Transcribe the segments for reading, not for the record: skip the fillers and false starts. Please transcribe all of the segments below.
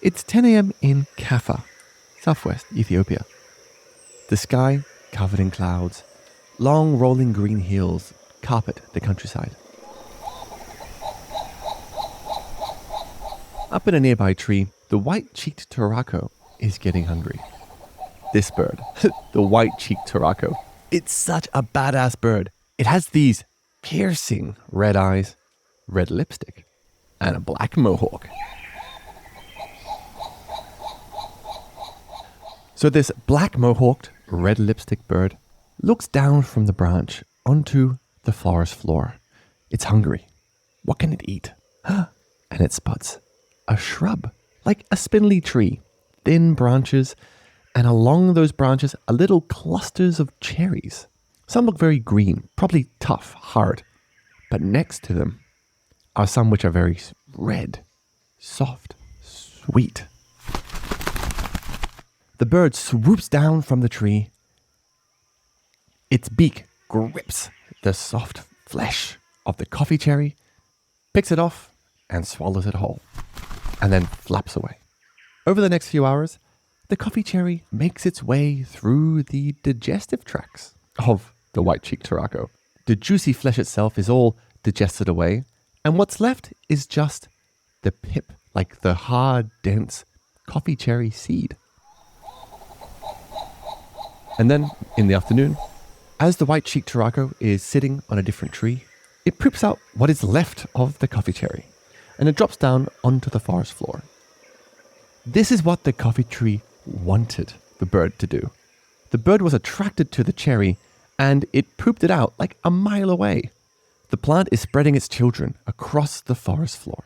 It's 10 a.m. in Kaffa, southwest Ethiopia. The sky covered in clouds. Long rolling green hills carpet the countryside. Up in a nearby tree, the white-cheeked turako is getting hungry. This bird, the white-cheeked turako, it's such a badass bird. It has these piercing red eyes, red lipstick, and a black mohawk. So this black mohawked, red lipstick bird looks down from the branch onto the forest floor. It's hungry. What can it eat? And it spots a shrub, like a spindly tree, thin branches, and along those branches are little clusters of cherries. Some look very green, probably tough, hard, but next to them are some which are very red, soft, sweet. The bird swoops down from the tree. Its beak grips the soft flesh of the coffee cherry, picks it off, and swallows it whole, and then flaps away. Over the next few hours, the coffee cherry makes its way through the digestive tracts of the white-cheeked turako. The juicy flesh itself is all digested away, and what's left is just the pip, like the hard, dense coffee cherry seed. And then, in the afternoon, as the white-cheeked turako is sitting on a different tree, it poops out what is left of the coffee cherry, and it drops down onto the forest floor. This is what the coffee tree wanted the bird to do. The bird was attracted to the cherry, and it pooped it out like a mile away. The plant is spreading its children across the forest floor.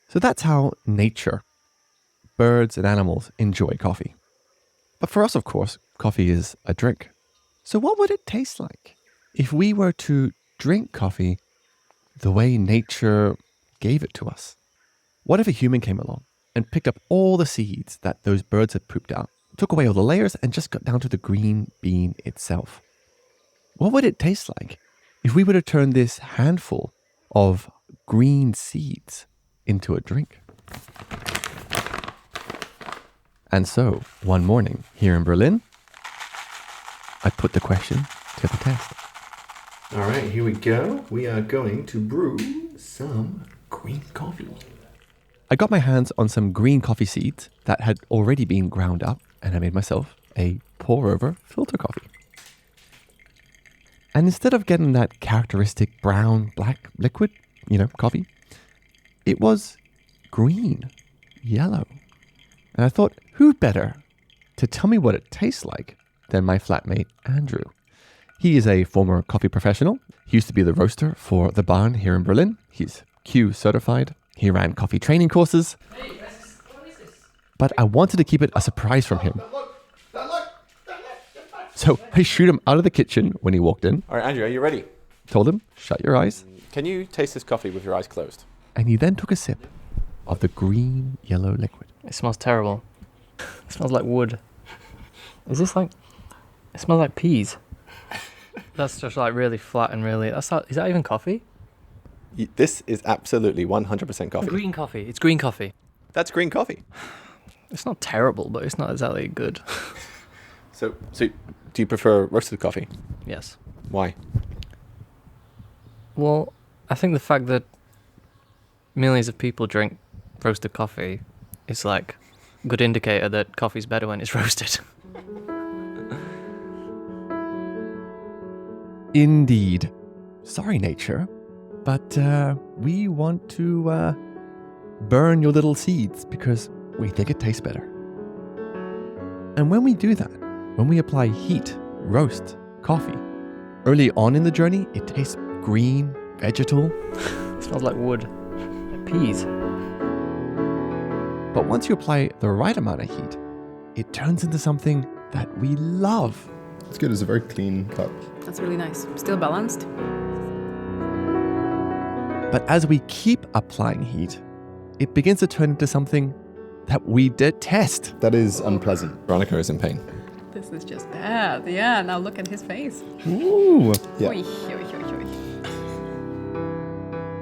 So that's how nature, birds and animals enjoy coffee. But for us, of course, coffee is a drink. So what would it taste like if we were to drink coffee the way nature gave it to us? What if a human came along and picked up all the seeds that those birds had pooped out, took away all the layers, and just got down to the green bean itself? What would it taste like if we were to turn this handful of green seeds into a drink? And so, one morning here in Berlin, I put the question to the test. All right, here we go. We are going to brew some green coffee. I got my hands on some green coffee seeds that had already been ground up, and I made myself a pour-over filter coffee. And instead of getting that characteristic brown, black liquid, coffee, it was green, yellow. And I thought, who better to tell me what it tastes like than my flatmate, Andrew. He is a former coffee professional. He used to be the roaster for The Barn here in Berlin. He's Q certified. He ran coffee training courses. Hey, what is this? But I wanted to keep it a surprise from him. So I shoot him out of the kitchen when he walked in. All right, Andrew, are you ready? Told him, shut your eyes. Can you taste this coffee with your eyes closed? And he then took a sip of the green yellow liquid. It smells terrible. It smells like wood. Is this like... It smells like peas. That's just like really flat and really... Is that even coffee? This is absolutely 100% coffee. Green coffee. It's green coffee. That's green coffee. It's not terrible, but it's not exactly good. So do you prefer roasted coffee? Yes. Why? Well, I think the fact that millions of people drink roasted coffee is like a good indicator that coffee's better when it's roasted. Indeed. Sorry, nature, but we want to burn your little seeds because we think it tastes better. And when we do that, when we apply heat, roast coffee, early on in the journey, it tastes green, vegetal. It smells like wood. Like peas. But once you apply the right amount of heat, it turns into something that we love. It's good. It's a very clean cup. That's really nice. Still balanced. But as we keep applying heat, it begins to turn into something that we detest. That is unpleasant. Veronica is in pain. This is just bad. Yeah, now look at his face. Ooh. Yeah. Oy, oy, oy, oy.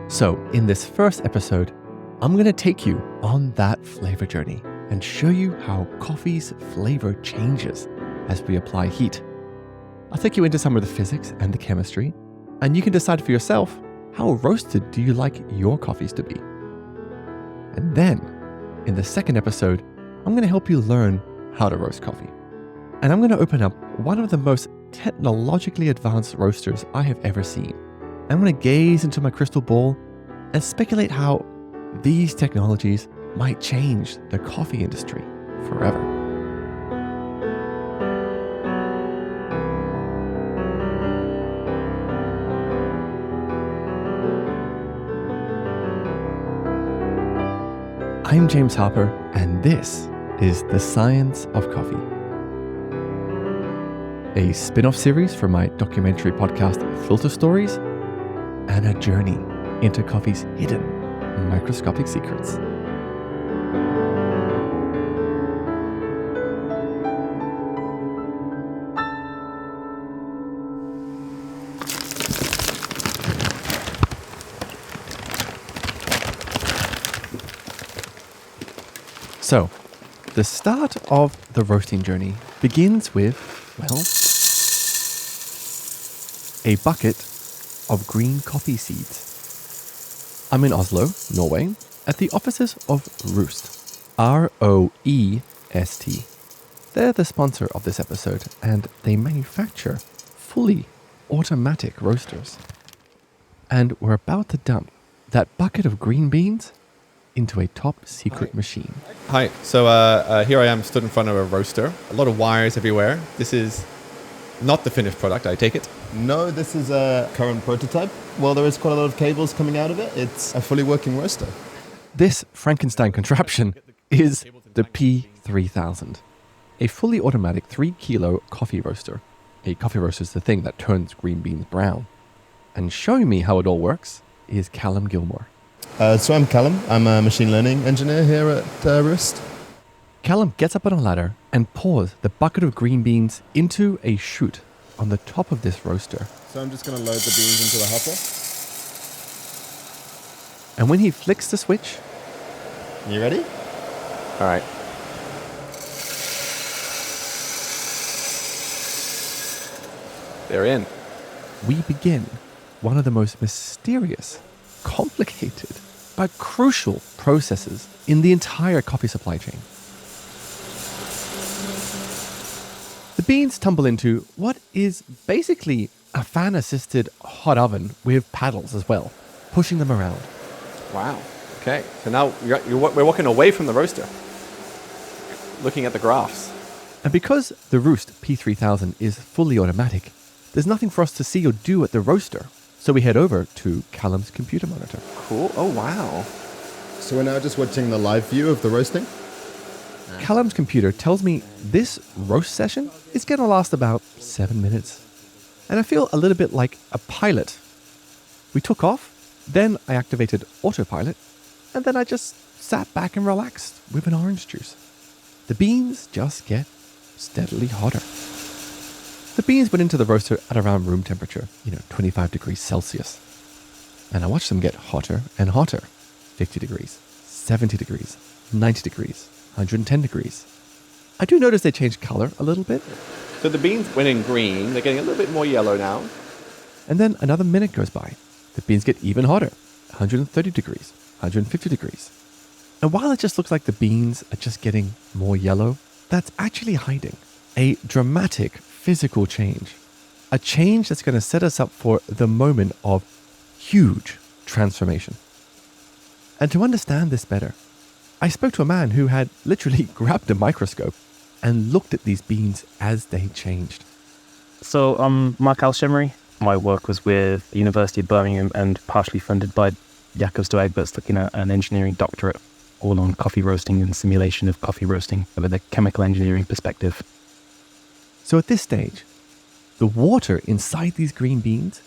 So, in this first episode, I'm going to take you on that flavor journey and show you how coffee's flavor changes as we apply heat. I'll take you into some of the physics and the chemistry, and you can decide for yourself, how roasted do you like your coffees to be? And then, in the second episode, I'm going to help you learn how to roast coffee. And I'm going to open up one of the most technologically advanced roasters I have ever seen. I'm going to gaze into my crystal ball and speculate how these technologies might change the coffee industry forever. I'm James Harper, and this is The Science of Coffee, a spin-off series from my documentary podcast Filter Stories, and a journey into coffee's hidden microscopic secrets. So, the start of the roasting journey begins with, well, a bucket of green coffee seeds. I'm in Oslo, Norway, at the offices of ROEST, R-O-E-S-T. They're the sponsor of this episode, and they manufacture fully automatic roasters. And we're about to dump that bucket of green beans into a top secret machine. Hi. So here I am stood in front of a roaster. A lot of wires everywhere. This is not the finished product, I take it. No, this is a current prototype. Well, there is quite a lot of cables coming out of it. It's a fully working roaster. This Frankenstein contraption is the P3000, a fully automatic 3-kilo coffee roaster. A coffee roaster is the thing that turns green beans brown. And showing me how it all works is Callum Gilmore. So I'm Callum. I'm a machine learning engineer here at ROEST. Callum gets up on a ladder and pours the bucket of green beans into a chute on the top of this roaster. So I'm just going to load the beans into the hopper. And when he flicks the switch, You ready? All right. They're in. we begin one of the most mysterious, complicated, but crucial processes in the entire coffee supply chain. The beans tumble into what is basically a fan-assisted hot oven with paddles as well, pushing them around. Wow. Okay. So now we're walking away from the roaster, looking at the graphs. And because the ROEST P3000 is fully automatic, there's nothing for us to see or do at the roaster. So we head over to Callum's computer monitor. Cool. Oh, wow. So we're now just watching the live view of the roasting. Callum's computer tells me this roast session is going to last about 7 minutes. And I feel a little bit like a pilot. We took off, then I activated autopilot, and then I just sat back and relaxed with an orange juice. The beans just get steadily hotter. The beans went into the roaster at around room temperature, 25 degrees Celsius. And I watched them get hotter and hotter. 50 degrees, 70 degrees, 90 degrees, 110 degrees. I do notice they change color a little bit. So the beans went in green. They're getting a little bit more yellow now. And then another minute goes by. The beans get even hotter, 130 degrees, 150 degrees. And while it just looks like the beans are just getting more yellow, that's actually hiding a dramatic physical change. A change that's going to set us up for the moment of huge transformation. And to understand this better, I spoke to a man who had literally grabbed a microscope and looked at these beans as they changed. So I'm Mark Alchemery. My work was with the University of Birmingham and partially funded by Jakob Stoegberts, looking at an engineering doctorate all on coffee roasting and simulation of coffee roasting with a chemical engineering perspective. So at this stage, the water inside these green beans,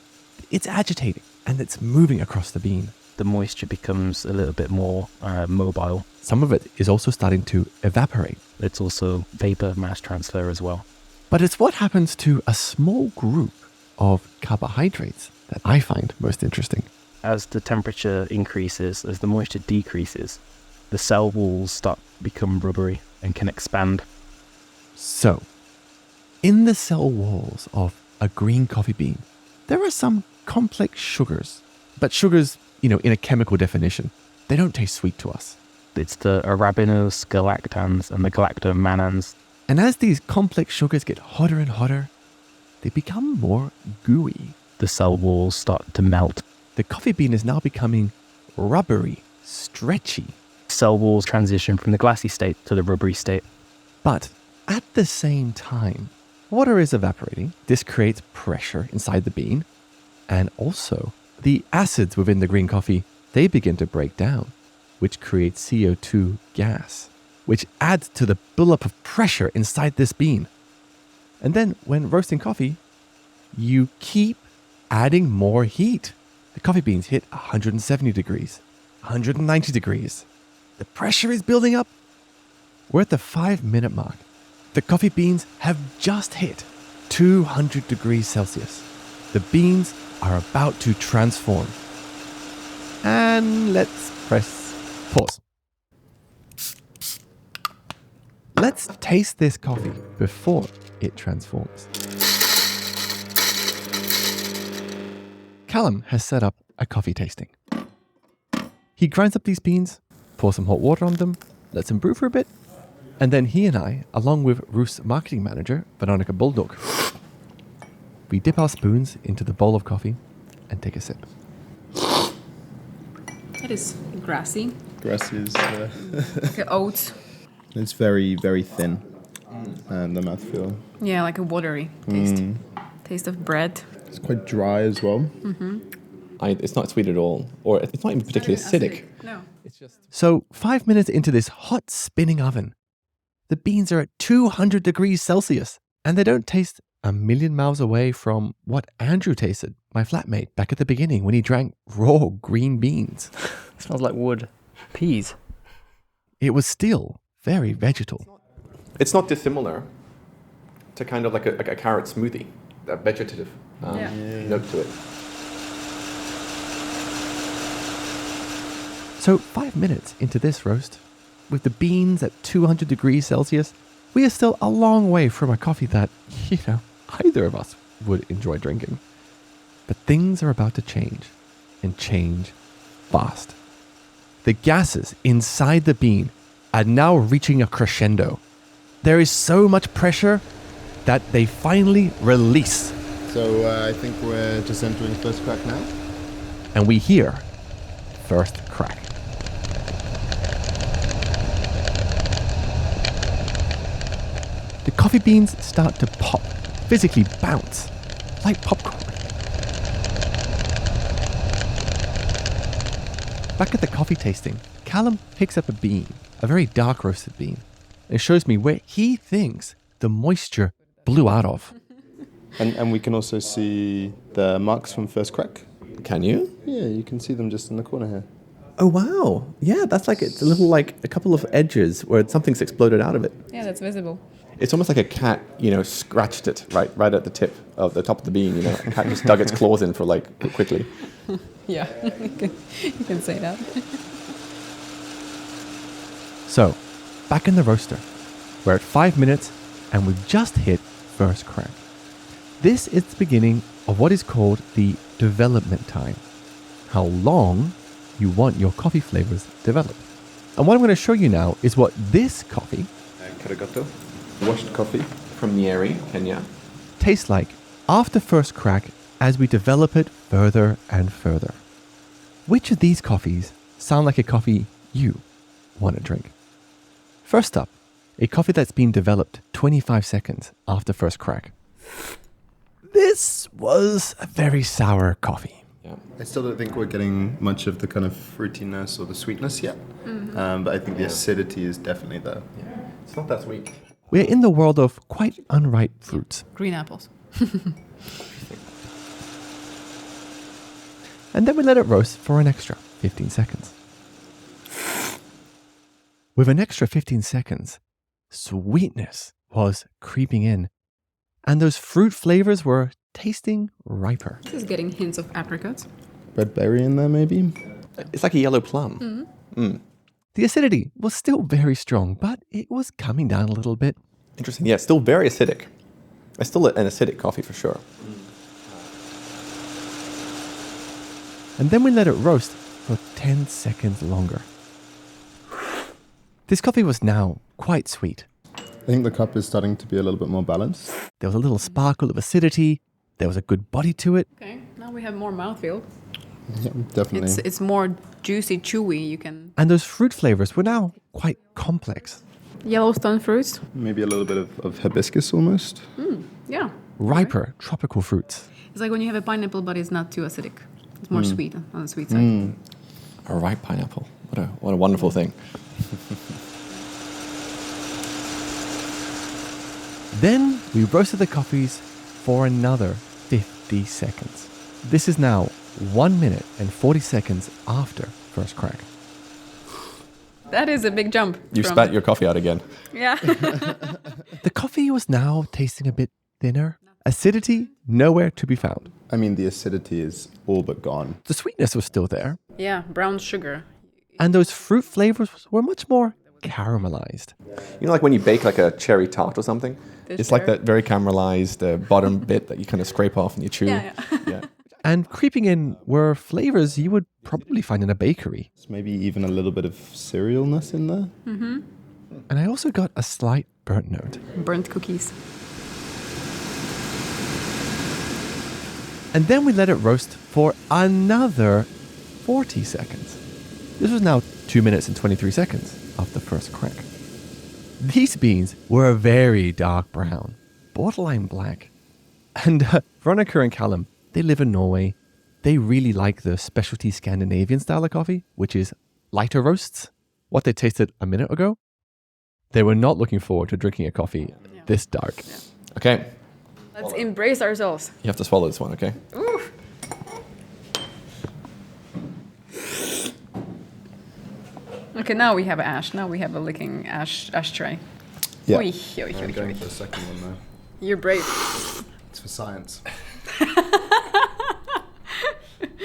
it's agitating and it's moving across the bean. The moisture becomes a little bit more mobile. Some of it is also starting to evaporate. It's also vapor mass transfer as well. But it's what happens to a small group of carbohydrates that I find most interesting. As the temperature increases, as the moisture decreases, the cell walls start to become rubbery and can expand. So, in the cell walls of a green coffee bean, there are some complex sugars. But sugars, in a chemical definition, they don't taste sweet to us. It's the arabinose, galactans, and the galactomannans. And as these complex sugars get hotter and hotter, they become more gooey. The cell walls start to melt. The coffee bean is now becoming rubbery, stretchy. Cell walls transition from the glassy state to the rubbery state. But at the same time, water is evaporating. This creates pressure inside the bean. And also, the acids within the green coffee, they begin to break down, which creates CO2 gas, which adds to the buildup of pressure inside this bean. And then when roasting coffee, you keep adding more heat. The coffee beans hit 170 degrees, 190 degrees. The pressure is building up. We're at the 5-minute mark. The coffee beans have just hit 200 degrees Celsius. The beans are about to transform. And let's press pause. Let's taste this coffee before it transforms. Callum has set up a coffee tasting. He grinds up these beans, pours some hot water on them, lets them brew for a bit, and then he and I, along with ROEST marketing manager, Veronica Bulldog, we dip our spoons into the bowl of coffee and take a sip. It is grassy, Grass is like oats. it's very, very thin. And the mouthfeel. Yeah, like a watery taste. Taste of bread. It's quite dry as well. It's not sweet at all, or it's not even particularly acidic. No. It's just So 5 minutes into this hot spinning oven, the beans are at 200 degrees Celsius, and they don't taste a million miles away from what Andrew tasted, my flatmate, back at the beginning when he drank raw green beans. It smells like wood. Peas. It was still very vegetal. It's not dissimilar to kind of like a carrot smoothie, that vegetative note to it. So 5 minutes into this roast, with the beans at 200 degrees Celsius, we are still a long way from a coffee that, either of us would enjoy drinking. But things are about to change, and change fast. The gases inside the bean are now reaching a crescendo. There is so much pressure that they finally release, So I think we're just entering first crack now. and we hear first crack. The coffee beans start to pop, physically bounce, like popcorn. Back at the coffee tasting, Callum picks up a bean, a very dark roasted bean, and shows me where he thinks the moisture blew out of. And we can also see the marks from first crack. Can you? Yeah, you can see them just in the corner here. Oh wow! Yeah, that's like it's a little like a couple of edges where something's exploded out of it. Yeah, that's visible. It's almost like a cat, scratched it right at the tip of the top of the bean. A cat just dug its claws in for quickly. Yeah, you can say that. So, back in the roaster, we're at 5 minutes and we've just hit first crack. This is the beginning of what is called the development time. How long you want your coffee flavors developed. And what I'm going to show you now is what this coffee Karagoto Washed coffee. from Nyeri, Kenya. tastes like after first crack as we develop it further and further. Which of these coffees sound like a coffee you want to drink? First up, a coffee that's been developed 25 seconds after first crack. This was a very sour coffee. Yeah. I still don't think we're getting much of the kind of fruitiness or the sweetness yet. But I think the acidity is definitely there. It's not that sweet. We're in the world of quite unripe fruits. Green apples. And then we let it roast for an extra 15 seconds. With an extra 15 seconds, sweetness was creeping in, and those fruit flavors were tasting riper. This is getting hints of apricots. red berry in there, maybe. It's like a yellow plum. The acidity was still very strong, but it was coming down a little bit. Interesting. Yeah, it's still very acidic. It's still an acidic coffee for sure. And then we let it roast for 10 seconds longer. This coffee was now quite sweet. I think the cup is starting to be a little bit more balanced. There was a little sparkle of acidity. There was a good body to it. Okay, now we have more mouthfeel. Yeah, definitely. It's more juicy, chewy. You can And those fruit flavors were now quite complex. Yellowstone fruits. Maybe a little bit of hibiscus almost. Yeah, Riper tropical fruits. it's like when you have a pineapple, but it's not too acidic. It's more sweet on the sweet side. A ripe pineapple. What a wonderful thing. Then we roasted the coffees for another 50 seconds. This is now 1 minute and 40 seconds after first crack. That is a big jump. You from- spat your coffee out again. Yeah. The coffee was now tasting a bit thinner. Acidity nowhere to be found. I mean, the acidity is all but gone. The sweetness was still there. Yeah, brown sugar. And those fruit flavors were much more caramelized. You know, like when you bake like a cherry tart or something? This It's like cherry. that very caramelized bottom bit that you kind of scrape off and you chew. Yeah, Yeah. And creeping in were flavors you would probably find in a bakery. There's maybe even a little bit of cerealness in there. And I also got a slight burnt note. Burnt cookies. And then we let it roast for another 40 seconds. This was now 2 minutes and 23 seconds of the first crack. These beans were a very dark brown, borderline black. And Veronica and Callum, they live in Norway. They really like the specialty Scandinavian style of coffee, which is lighter roasts. What they tasted a minute ago, they were not looking forward to drinking a coffee this dark. Okay. Let's embrace ourselves. You have to swallow this one, okay? Oof. Okay, now we have ash. Now we have a licking ashtray. Yeah. Oy, oy, oy, I'm oy. going for the second one though. You're brave. It's for science.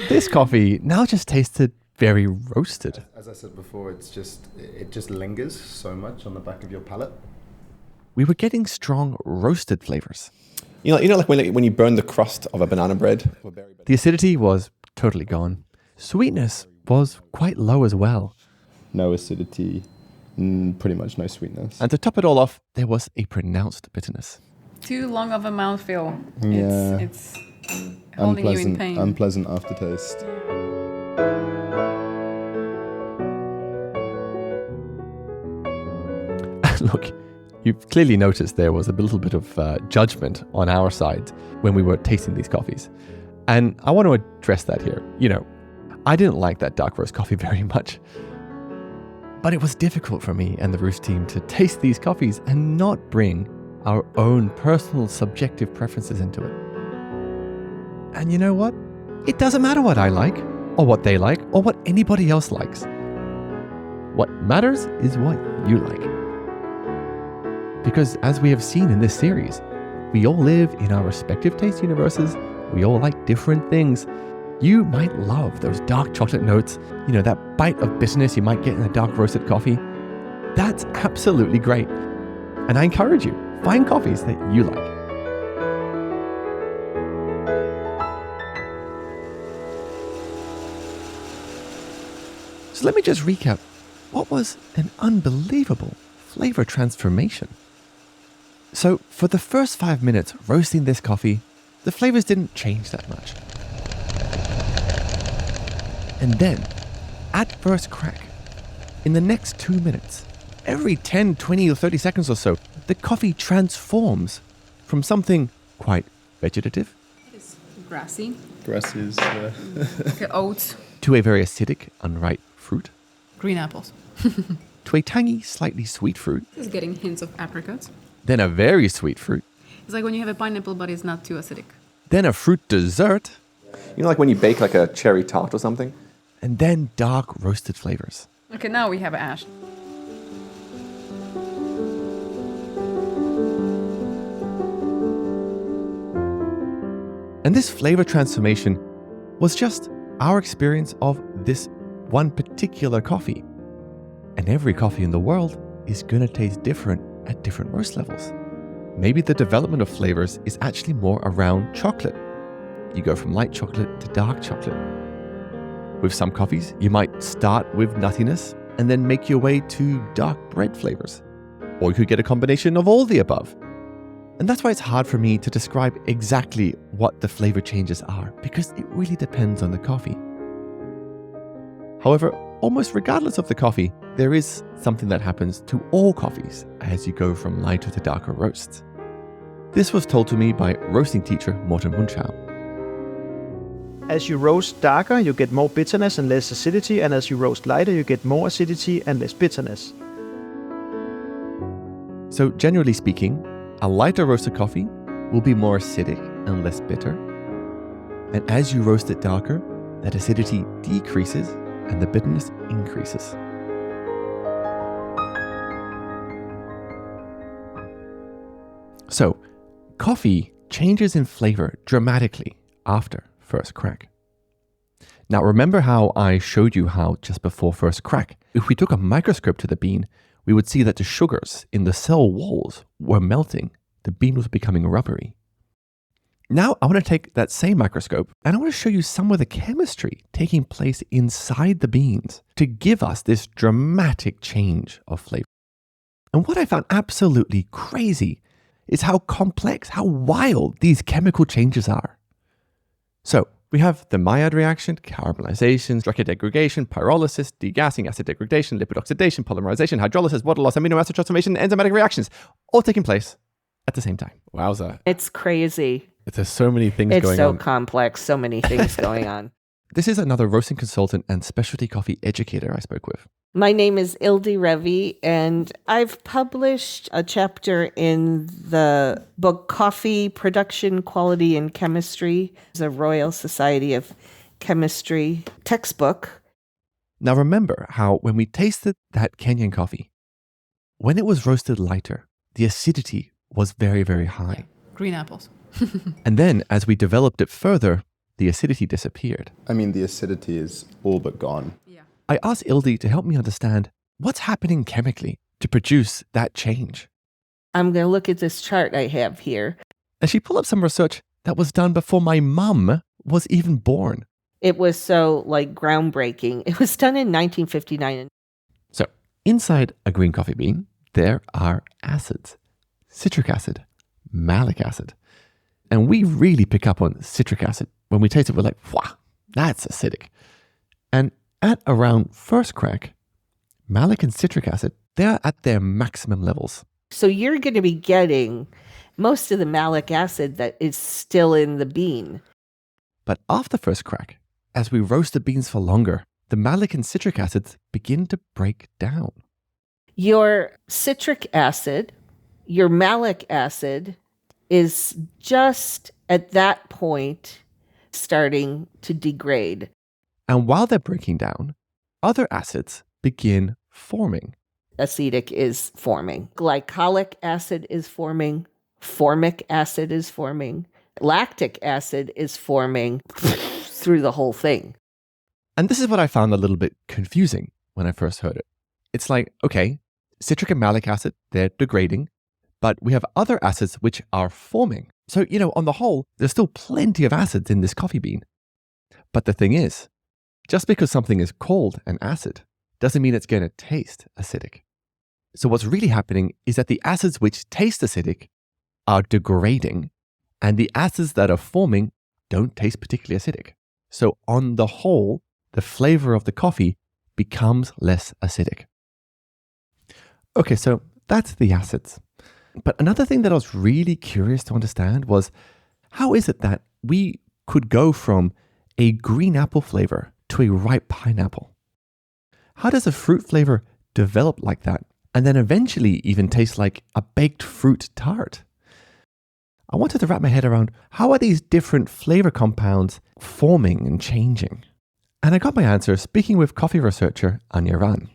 This coffee now just tasted very roasted. As I said before, it just lingers so much on the back of your palate. We were getting strong roasted flavors. You know, like when you burn the crust of a banana bread? Or berry bread. The acidity was totally gone. Sweetness was quite low as well. No acidity, pretty much no sweetness. And to top it all off, there was a pronounced bitterness. Too long of a mouthfeel. Yeah. It's holding you in pain. Unpleasant aftertaste. Look, you've clearly noticed there was a little bit of judgment on our side when we were tasting these coffees. And I want to address that here. You know, I didn't like that dark roast coffee very much. But it was difficult for me and the Roost team to taste these coffees and not bring our own personal subjective preferences into it. And you know what? It doesn't matter what I like, or what they like, or what anybody else likes. What matters is what you like. Because as we have seen in this series, we all live in our respective taste universes. We all like different things. You might love those dark chocolate notes, you know, that bite of bitterness you might get in a dark roasted coffee. That's absolutely great. And I encourage you, find coffees that you like. So let me just recap what was an unbelievable flavor transformation. So for the first 5 minutes roasting this coffee, the flavors didn't change that much. And then, at first crack, in the next 2 minutes, every 10, 20 or 30 seconds or so, the coffee transforms from something quite vegetative It's grassy. Grass is Okay, oats. to a very acidic, unripe fruit, Green apples. to a tangy, slightly sweet fruit, This is getting hints of apricots. then a very sweet fruit, It's like when you have a pineapple, but it's not too acidic. then a fruit dessert, You know, like when you bake like a cherry tart or something? and then dark roasted flavors. Okay, now we have ash. And this flavor transformation was just our experience of this one particular coffee. And every coffee in the world is going to taste different at different roast levels. Maybe the development of flavors is actually more around chocolate. You go from light chocolate to dark chocolate. With some coffees, you might start with nuttiness and then make your way to dark bread flavors. Or you could get a combination of all the above. And that's why it's hard for me to describe exactly what the flavor changes are, because it really depends on the coffee. However, almost regardless of the coffee, there is something that happens to all coffees as you go from lighter to darker roasts. This was told to me by roasting teacher Morten Munchau. As you roast darker, you get more bitterness and less acidity, and as you roast lighter, you get more acidity and less bitterness. So generally speaking, a lighter roasted coffee will be more acidic and less bitter. And as you roast it darker, that acidity decreases and the bitterness increases. So, coffee changes in flavor dramatically after first crack. Now remember how I showed you how just before first crack, if we took a microscope to the bean, we would see that the sugars in the cell walls were melting. The bean was becoming rubbery. Now I want to take that same microscope and I want to show you some of the chemistry taking place inside the beans to give us this dramatic change of flavor. And what I found absolutely crazy is how complex, how wild these chemical changes are. So we have the Maillard reaction, caramelization, structure degradation, pyrolysis, degassing, acid degradation, lipid oxidation, polymerization, hydrolysis, water loss, amino acid transformation, enzymatic reactions, all taking place at the same time. Wowza. It's crazy. There's so many things It's going so on. complex, so many things going on. This is another roasting consultant and specialty coffee educator I spoke with. My name is Ildi Revi, and I've published a chapter in the book Coffee Production, Quality, and Chemistry. It's a Royal Society of Chemistry textbook. Now remember how when we tasted that Kenyan coffee, when it was roasted lighter, the acidity was very, very high. Green apples. And then as we developed it further, the acidity disappeared. I mean, the acidity is all but gone. I asked Ildi to help me understand what's happening chemically to produce that change. I'm going to look at this chart I have here. And she pulled up some research that was done before my mum was even born. It was so groundbreaking. It was done in 1959. So inside a green coffee bean, there are acids, citric acid, malic acid. And we really pick up on citric acid. When we taste it, we're like, wow, that's acidic. And at around first crack, malic and citric acid, they're at their maximum levels. So you're going to be getting most of the malic acid that is still in the bean. But after first crack, as we roast the beans for longer, the malic and citric acids begin to break down. Your citric acid, your malic acid is just at that point starting to degrade. And while they're breaking down, other acids begin forming. Acetic is forming. Glycolic acid is forming. Formic acid is forming. Lactic acid is forming through the whole thing. And this is what I found a little bit confusing when I first heard it. It's like, okay, citric and malic acid, they're degrading, but we have other acids which are forming. So, on the whole, there's still plenty of acids in this coffee bean. But the thing is, just because something is called an acid doesn't mean it's going to taste acidic. So what's really happening is that the acids which taste acidic are degrading, and the acids that are forming don't taste particularly acidic. So on the whole, the flavor of the coffee becomes less acidic. Okay, so that's the acids. But another thing that I was really curious to understand was, how is it that we could go from a green apple flavor to a ripe pineapple? How does a fruit flavor develop like that and then eventually even taste like a baked fruit tart? I wanted to wrap my head around, how are these different flavor compounds forming and changing? And I got my answer speaking with coffee researcher Anya Ran.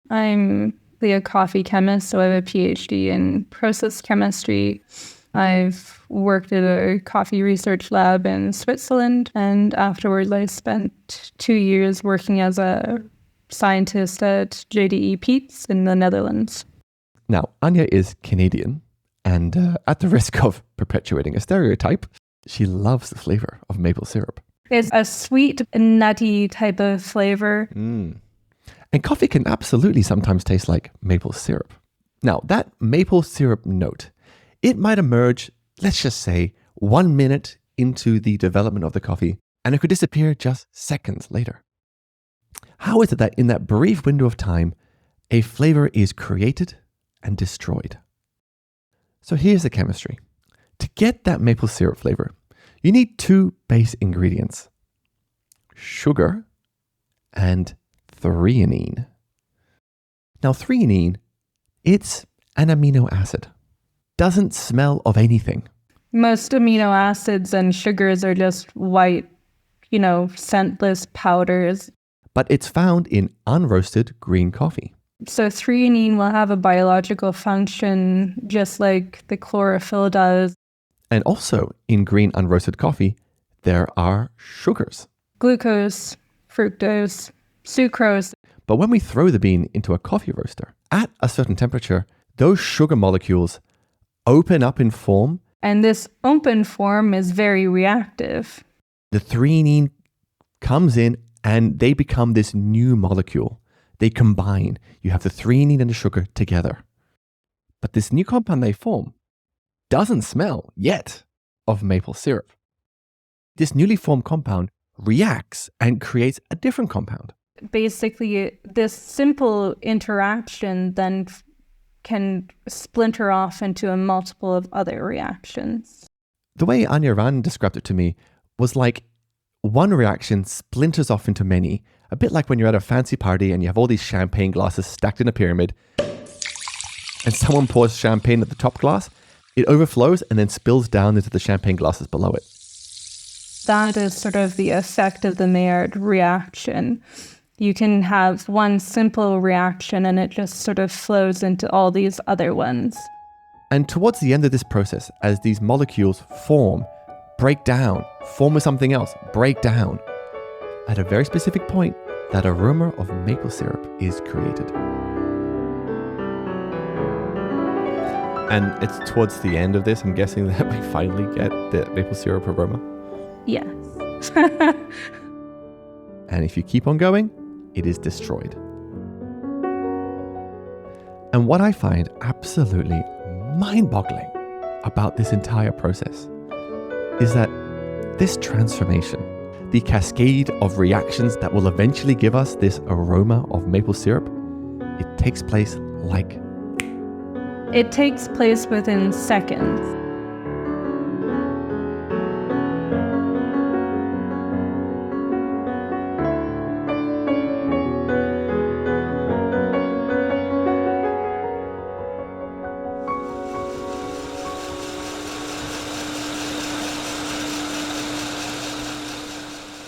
I'm a coffee chemist, so I have a PhD in process chemistry. I've worked at a coffee research lab in Switzerland, and afterwards I spent 2 years working as a scientist at JDE Peets in the Netherlands. Now, Anya is Canadian, and at the risk of perpetuating a stereotype, she loves the flavor of maple syrup. It's a sweet, nutty type of flavor. And coffee can absolutely sometimes taste like maple syrup. Now, that maple syrup note, it might emerge, let's just say, 1 minute into the development of the coffee, and it could disappear just seconds later. How is it that in that brief window of time, a flavor is created and destroyed? So here's the chemistry. To get that maple syrup flavor, you need 2 base ingredients: sugar and threonine. Now, threonine, it's an amino acid. Doesn't smell of anything. Most amino acids and sugars are just white, scentless powders. But it's found in unroasted green coffee. So threonine will have a biological function just like the chlorophyll does. And also in green unroasted coffee, there are sugars. Glucose, fructose, sucrose. But when we throw the bean into a coffee roaster at a certain temperature, those sugar molecules open up in form. And this open form is very reactive. The threonine comes in and they become this new molecule. They combine. You have the threonine and the sugar together. But this new compound they form doesn't smell yet of maple syrup. This newly formed compound reacts and creates a different compound. Basically, this simple interaction then can splinter off into a multiple of other reactions. The way Anya Ran described it to me was like one reaction splinters off into many, a bit like when you're at a fancy party and you have all these champagne glasses stacked in a pyramid, and someone pours champagne at the top glass, it overflows and then spills down into the champagne glasses below it. That is sort of the effect of the Maillard reaction. You can have one simple reaction and it just sort of flows into all these other ones. And towards the end of this process, as these molecules form, break down, form with something else, break down, at a very specific point, that aroma of maple syrup is created. And it's towards the end of this, I'm guessing, that we finally get the maple syrup aroma. Yes. And if you keep on going, it is destroyed. And what I find absolutely mind-boggling about this entire process is that this transformation, the cascade of reactions that will eventually give us this aroma of maple syrup, it takes place like... It takes place within seconds.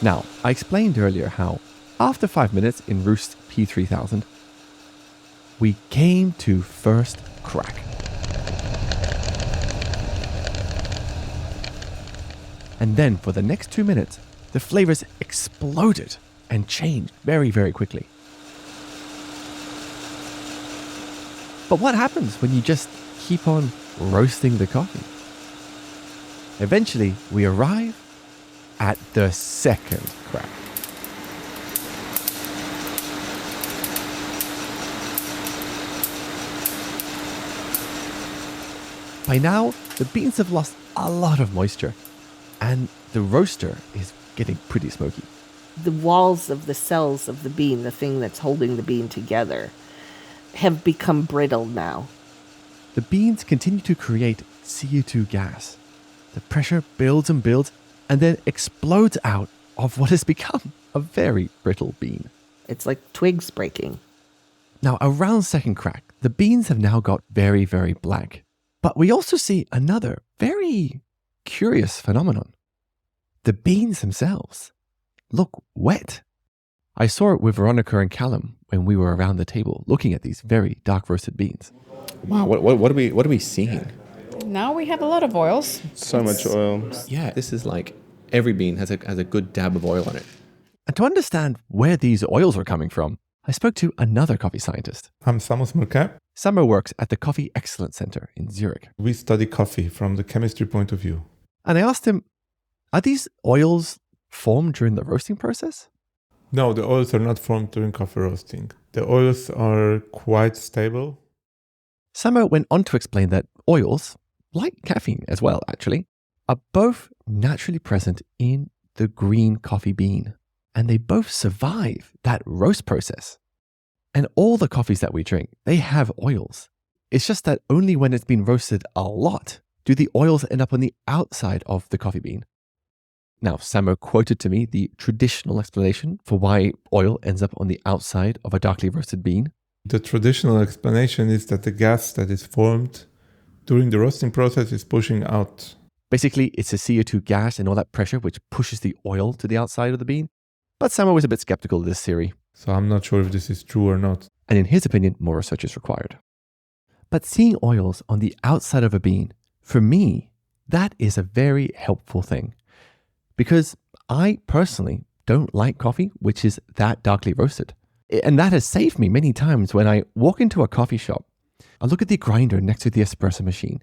Now, I explained earlier how, after 5 minutes in ROEST P3000, we came to first crack. And then for the next 2 minutes, the flavors exploded and changed very, very quickly. But what happens when you just keep on roasting the coffee? Eventually, we arrive at the second crack. By now, the beans have lost a lot of moisture, and the roaster is getting pretty smoky. The walls of the cells of the bean, the thing that's holding the bean together, have become brittle now. The beans continue to create CO2 gas. The pressure builds and builds, and then explodes out of what has become a very brittle bean. It's like twigs breaking. Now, around second crack, the beans have now got very, very black. But we also see another very curious phenomenon. The beans themselves look wet. I saw it with Veronica and Callum when we were around the table looking at these very dark roasted beans. Wow, what are we seeing? Now we have a lot of oils. So much oil. Yeah, this is like every bean has a good dab of oil on it. And to understand where these oils are coming from, I spoke to another coffee scientist. I'm Samus Murkap. Samo works at the Coffee Excellence Center in Zurich. We study coffee from the chemistry point of view. And I asked him, are these oils formed during the roasting process? No, the oils are not formed during coffee roasting. The oils are quite stable. Samo went on to explain that oils, like caffeine as well actually, are both naturally present in the green coffee bean. And they both survive that roast process. And all the coffees that we drink, they have oils. It's just that only when it's been roasted a lot do the oils end up on the outside of the coffee bean. Now, Samo quoted to me the traditional explanation for why oil ends up on the outside of a darkly roasted bean. The traditional explanation is that the gas that is formed during the roasting process is pushing out. Basically, it's the CO2 gas and all that pressure which pushes the oil to the outside of the bean. But Samo was a bit skeptical of this theory. So I'm not sure if this is true or not. And in his opinion, more research is required. But seeing oils on the outside of a bean, for me, that is a very helpful thing. Because I personally don't like coffee which is that darkly roasted. And that has saved me many times when I walk into a coffee shop. I look at the grinder next to the espresso machine.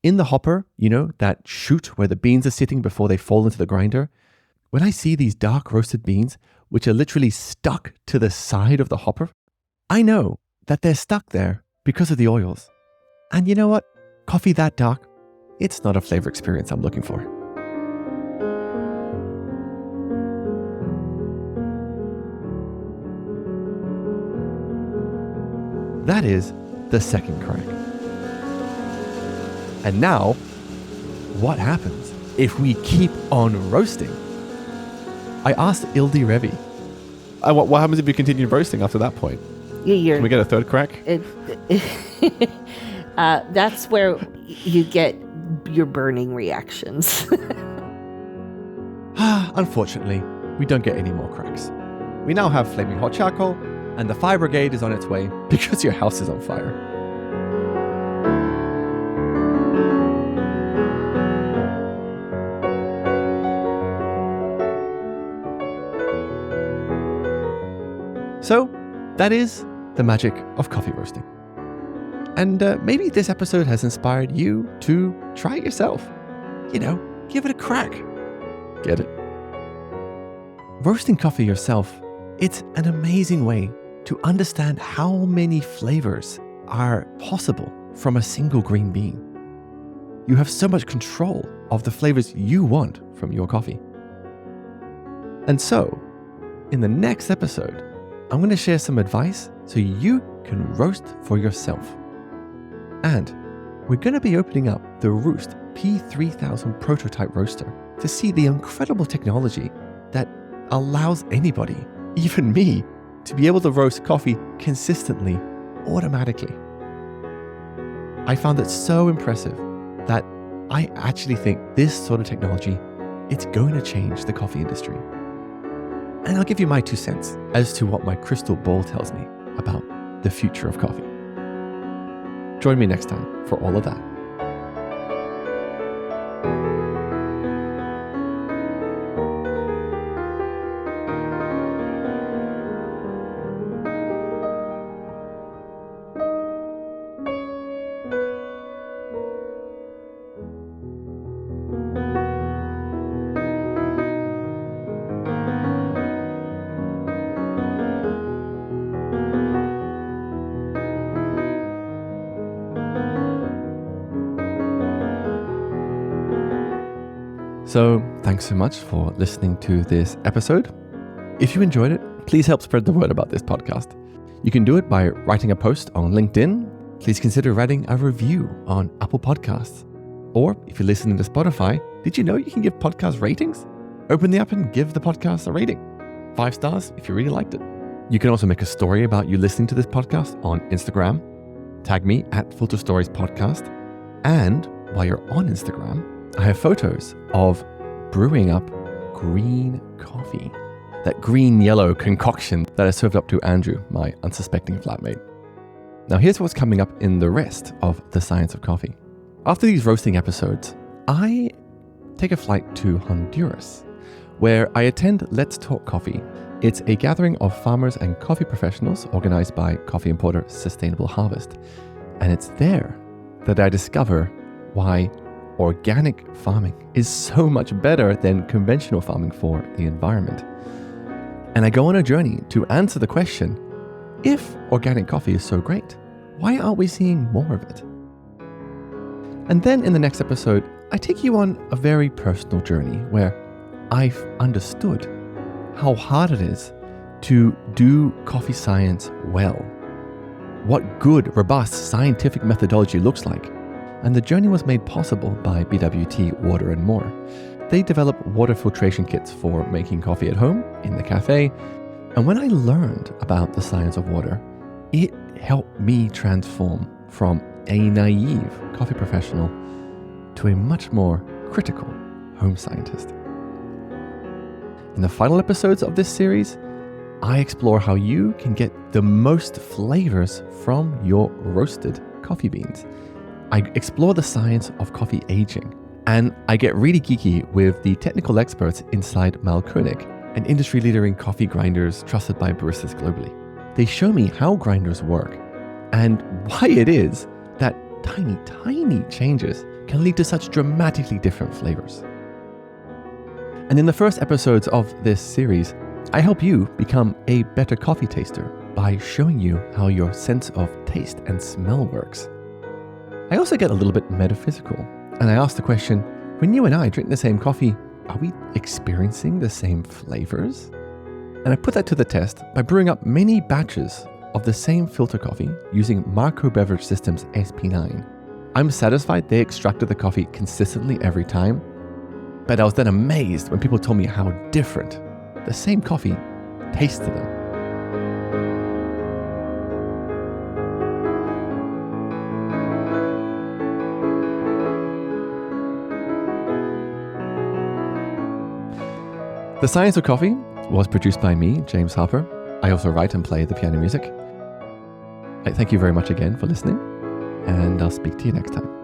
In the hopper, you know, that chute where the beans are sitting before they fall into the grinder. When I see these dark roasted beans, which are literally stuck to the side of the hopper, I know that they're stuck there because of the oils. And you know what? Coffee that dark, it's not a flavor experience I'm looking for. That is the second crack. And now, what happens if we keep on roasting? I asked Ildi Revi, what happens if we continue roasting after that point? Can we get a third crack? That's where you get your burning reactions. Unfortunately, we don't get any more cracks. We now have flaming hot charcoal, and the fire brigade is on its way because your house is on fire. So, that is the magic of coffee roasting. And maybe this episode has inspired you to try it yourself. You know, give it a crack. Get it? Roasting coffee yourself, it's an amazing way to understand how many flavors are possible from a single green bean. You have so much control of the flavors you want from your coffee. And so, in the next episode, I'm going to share some advice so you can roast for yourself. And we're going to be opening up the ROEST P3000 prototype roaster to see the incredible technology that allows anybody, even me, to be able to roast coffee consistently, automatically. I found it so impressive that I actually think this sort of technology, it's going to change the coffee industry. And I'll give you my 2 cents as to what my crystal ball tells me about the future of coffee. Join me next time for all of that. So thanks so much for listening to this episode. If you enjoyed it, please help spread the word about this podcast. You can do it by writing a post on LinkedIn. Please consider writing a review on Apple Podcasts. Or if you're listening to Spotify, did you know you can give podcast ratings? Open the app and give the podcast a rating. 5 stars if you really liked it. You can also make a story about you listening to this podcast on Instagram. Tag me at Filter Stories Podcast. And while you're on Instagram, I have photos of brewing up green coffee. That green-yellow concoction that I served up to Andrew, my unsuspecting flatmate. Now here's what's coming up in the rest of the Science of Coffee. After these roasting episodes, I take a flight to Honduras, where I attend Let's Talk Coffee. It's a gathering of farmers and coffee professionals organized by coffee importer Sustainable Harvest. And it's there that I discover why organic farming is so much better than conventional farming for the environment. And I go on a journey to answer the question, if organic coffee is so great, why aren't we seeing more of it? And then in the next episode, I take you on a very personal journey where I've understood how hard it is to do coffee science well, what good, robust scientific methodology looks like. And the journey was made possible by BWT Water and More. They develop water filtration kits for making coffee at home, in the cafe. And when I learned about the science of water, it helped me transform from a naive coffee professional to a much more critical home scientist. In the final episodes of this series, I explore how you can get the most flavors from your roasted coffee beans. I explore the science of coffee aging, and I get really geeky with the technical experts inside Malkönig, an industry leader in coffee grinders trusted by baristas globally. They show me how grinders work and why it is that tiny changes can lead to such dramatically different flavors. And in the first episodes of this series, I help you become a better coffee taster by showing you how your sense of taste and smell works. I also get a little bit metaphysical, and I ask the question, when you and I drink the same coffee, are we experiencing the same flavors? And I put that to the test by brewing up many batches of the same filter coffee using Marco Beverage Systems SP9. I'm satisfied they extracted the coffee consistently every time, but I was then amazed when people told me how different the same coffee tastes to them. The Science of Coffee was produced by me, James Harper. I also write and play the piano music. I thank you very much again for listening, and I'll speak to you next time.